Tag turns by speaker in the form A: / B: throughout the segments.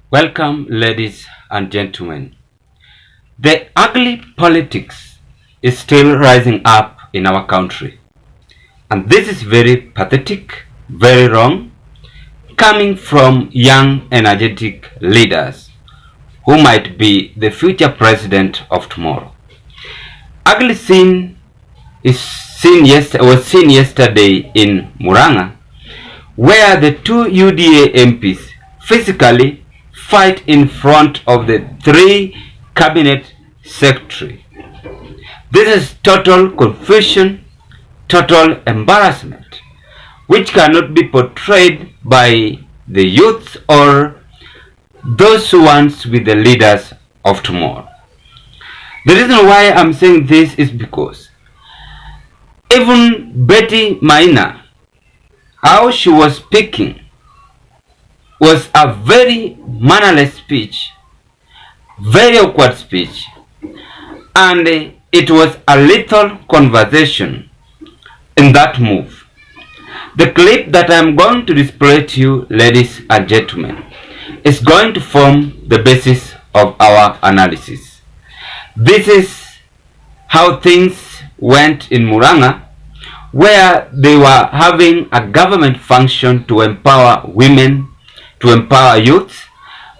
A: Welcome, ladies and gentlemen. The ugly politics is still rising up in our country. And this is very pathetic, very wrong, coming from young, energetic leaders who might be the future president of tomorrow. Ugly scene was seen yesterday in Muranga, where the two UDA MPs physically fight in front of the three cabinet secretary. This is total confusion, total embarrassment, which cannot be portrayed by the youth or those ones with the leaders of tomorrow. The reason why I'm saying this is because even Betty Maina, how she was speaking was a very mannerless speech, very awkward speech, and it was a lethal conversation in that move. The clip that I'm going to display to you, ladies and gentlemen, is going to form the basis of our analysis. This is how things went in Muranga, where they were having a government function to empower women, to empower youth,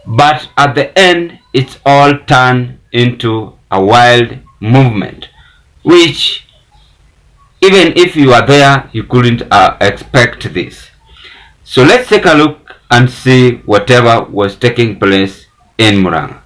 A: but at the end it's all turned into a wild movement, which even if you are there, you couldn't expect this. So let's take a look and see whatever was taking place in Muranga.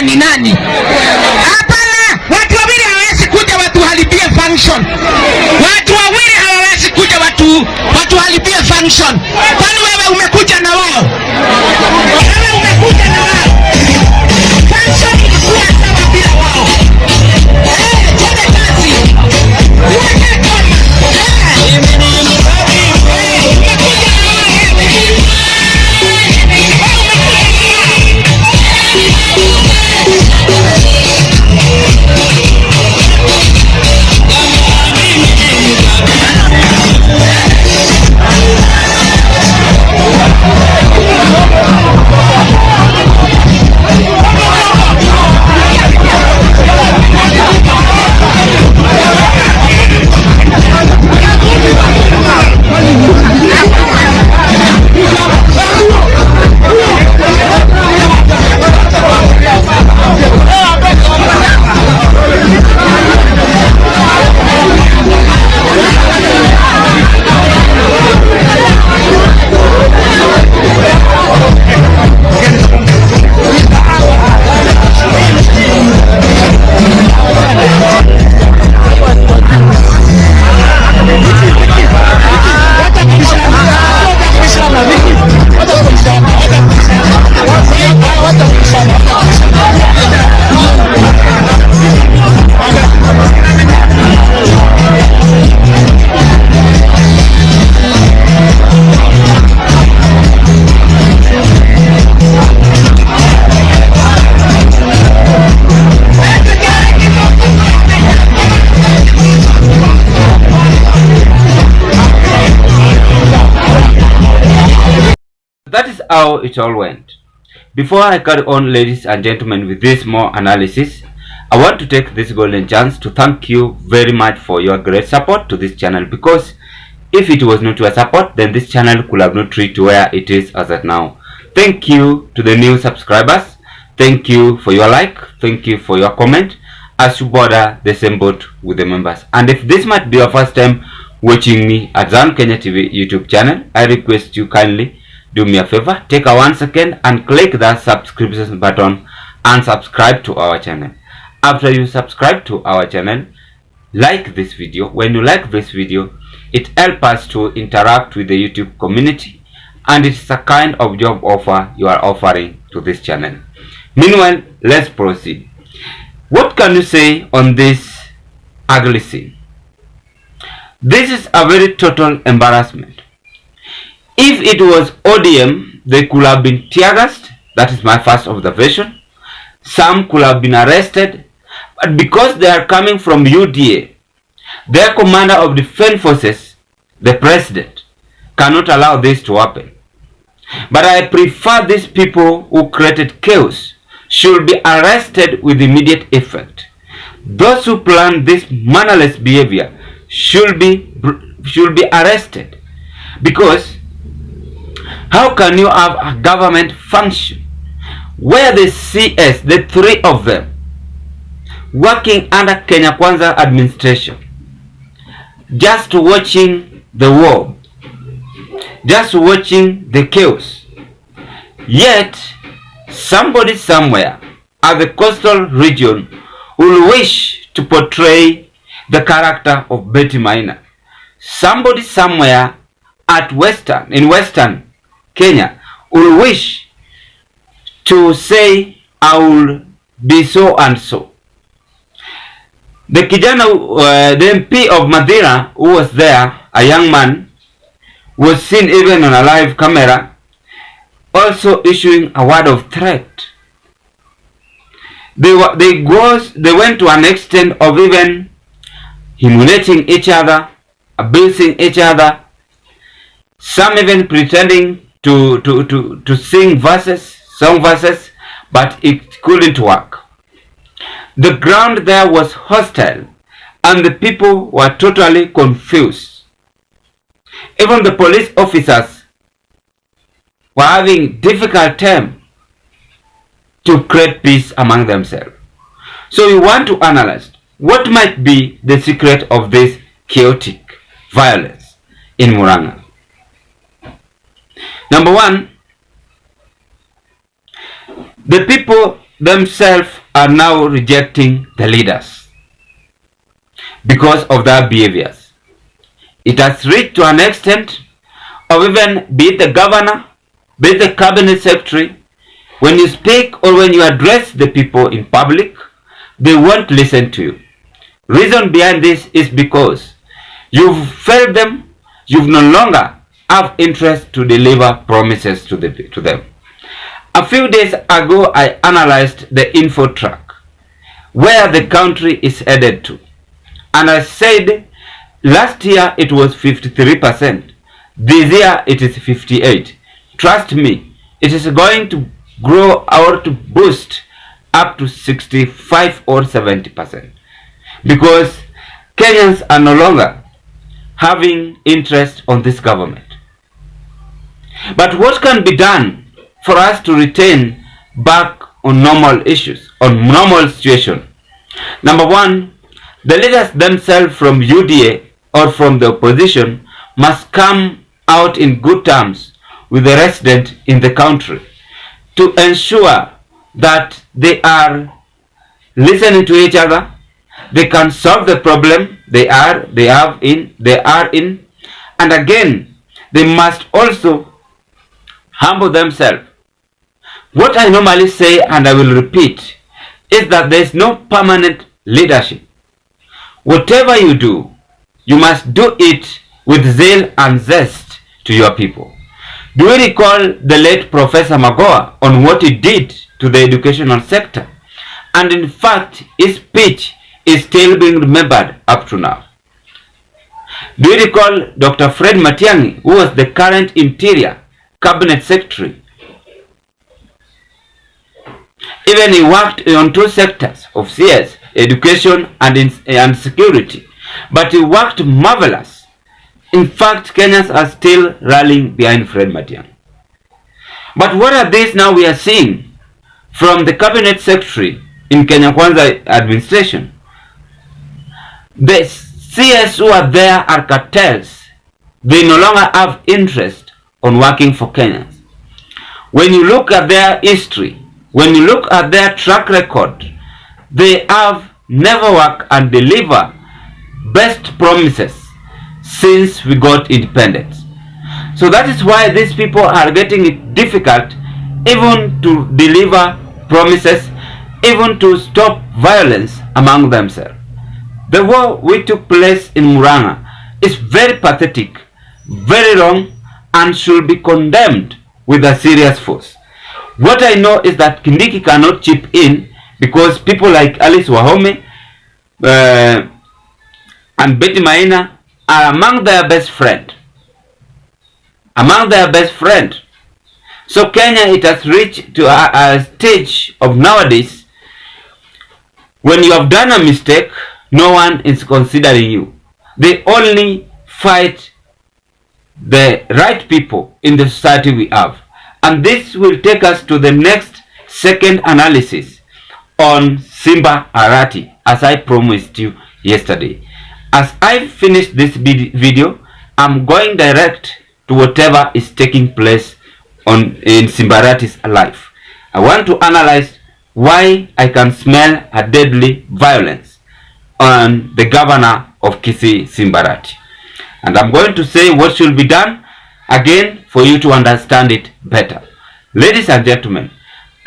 B: Ni nani? Hapana, watu wawili hawawezi kuja watuharibie function. Watu wawili hawawezi kuja watuharibie function. Kwani wewe umekuja na wao? Wewe umekuja na wao. Function ilikuwa sawa bila wao. Twende kazi. Uweke koma.
A: That is how it all went. Before I carry on, ladies and gentlemen, with this more analysis, I want to take this golden chance to thank you very much for your great support to this channel, because if it was not your support, then this channel could have not reached where it is as of now. Thank you to the new subscribers. Thank you for your like. Thank you for your comment, as you border the same boat with the members. And if this might be your first time watching me at Zan Kenya TV YouTube channel, I request you kindly do me a favor, take a 1 second and click that subscription button and subscribe to our channel. After you subscribe to our channel, like this video. When you like this video, it helps us to interact with the YouTube community, and it's a kind of job offer you are offering to this channel. Meanwhile, let's proceed. What can you say on this ugly scene? This is a very total embarrassment. If it was ODM, they could have been tear gassed. That is my first observation. Some could have been arrested, but because they are coming from UDA, their commander of defense forces, the president, cannot allow this to happen. But I prefer these people who created chaos should be arrested with immediate effect. Those who planned this mannerless behavior should be arrested. Because how can you have a government function where the CS, the three of them, working under Kenya Kwanza administration, just watching the war, just watching the chaos, yet somebody somewhere at the coastal region will wish to portray the character of Betty Maina. Somebody somewhere at in western Kenya will wish to say, I will be so and so. The kijana, the MP of Madeira who was there, a young man, was seen even on a live camera also issuing a word of threat. They went to an extent of even humiliating each other, abusing each other, some even pretending to sing song verses, but it couldn't work. The ground there was hostile and the people were totally confused. Even the police officers were having difficult time to create peace among themselves. So we want to analyze what might be the secret of this chaotic violence in Muranga. Number one, the people themselves are now rejecting the leaders because of their behaviors. It has reached to an extent of even be it the governor, be it the cabinet secretary, when you speak or when you address the people in public, they won't listen to you. Reason behind this is because you've failed them, you've no longer have interest to deliver promises to them. A few days ago, I analyzed the info track where the country is headed to. And I said last year it was 53%. This year it is 58%. Trust me, it is going to grow or to boost up to 65 or 70%. Because Kenyans are no longer having interest on this government. But what can be done for us to retain back on normal issues, on normal situation? Number one, the leaders themselves from UDA or from the opposition must come out in good terms with the resident in the country to ensure that they are listening to each other, they can solve the problem they are in, and again, they must also humble themselves. What I normally say, and I will repeat, is that there is no permanent leadership. Whatever you do, you must do it with zeal and zest to your people. Do we recall the late Professor Magoha on what he did to the educational sector? And in fact, his speech is still being remembered up to now. Do you recall Dr. Fred Matiang'i, who was the current Interior Cabinet Secretary? Even he worked on two sectors of CS, education and security. But he worked marvelous. In fact, Kenyans are still rallying behind Fred Matiang'i. But what are these now we are seeing from the Cabinet Secretary in Kenya Kwanza administration? The CS who are there are cartels. They no longer have interest on working for Kenyans. When you look at their history, when you look at their track record, they have never worked and deliver best promises since we got independence. So that is why these people are getting it difficult even to deliver promises, even to stop violence among themselves. The war which took place in Muranga is very pathetic, very wrong, and should be condemned with a serious force. What I know is that Kindiki cannot chip in because people like Alice Wahome and Betty Maina are among their best friend. So Kenya, it has reached to a stage of nowadays, when you have done a mistake, no one is considering you. They only fight the right people in the society we have. And this will take us to the next second analysis on Simba Arati, as I promised you yesterday. As I finish this video, I'm going direct to whatever is taking place in Simba Arati's life. I want to analyze why I can smell a deadly violence on the governor of Kisii, Simba Arati. And I'm going to say what should be done, again, for you to understand it better. Ladies and gentlemen,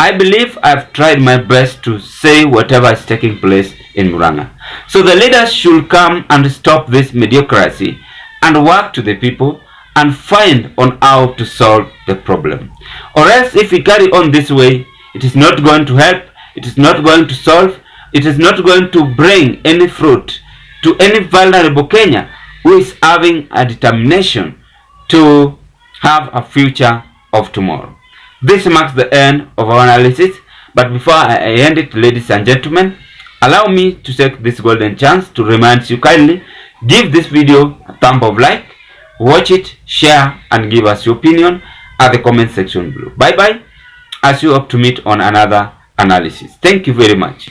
A: I believe I've tried my best to say whatever is taking place in Muranga. So the leaders should come and stop this mediocrity and work to the people and find on how to solve the problem. Or else, if we carry on this way, it is not going to help, it is not going to solve, it is not going to bring any fruit to any vulnerable Kenya who is having a determination to have a future of tomorrow. This marks the end of our analysis, but before I end it, ladies and gentlemen, allow me to take this golden chance to remind you kindly, give this video a thumb of like, watch it, share, and give us your opinion at the comment section below. Bye bye, as you hope to meet on another analysis. Thank you very much.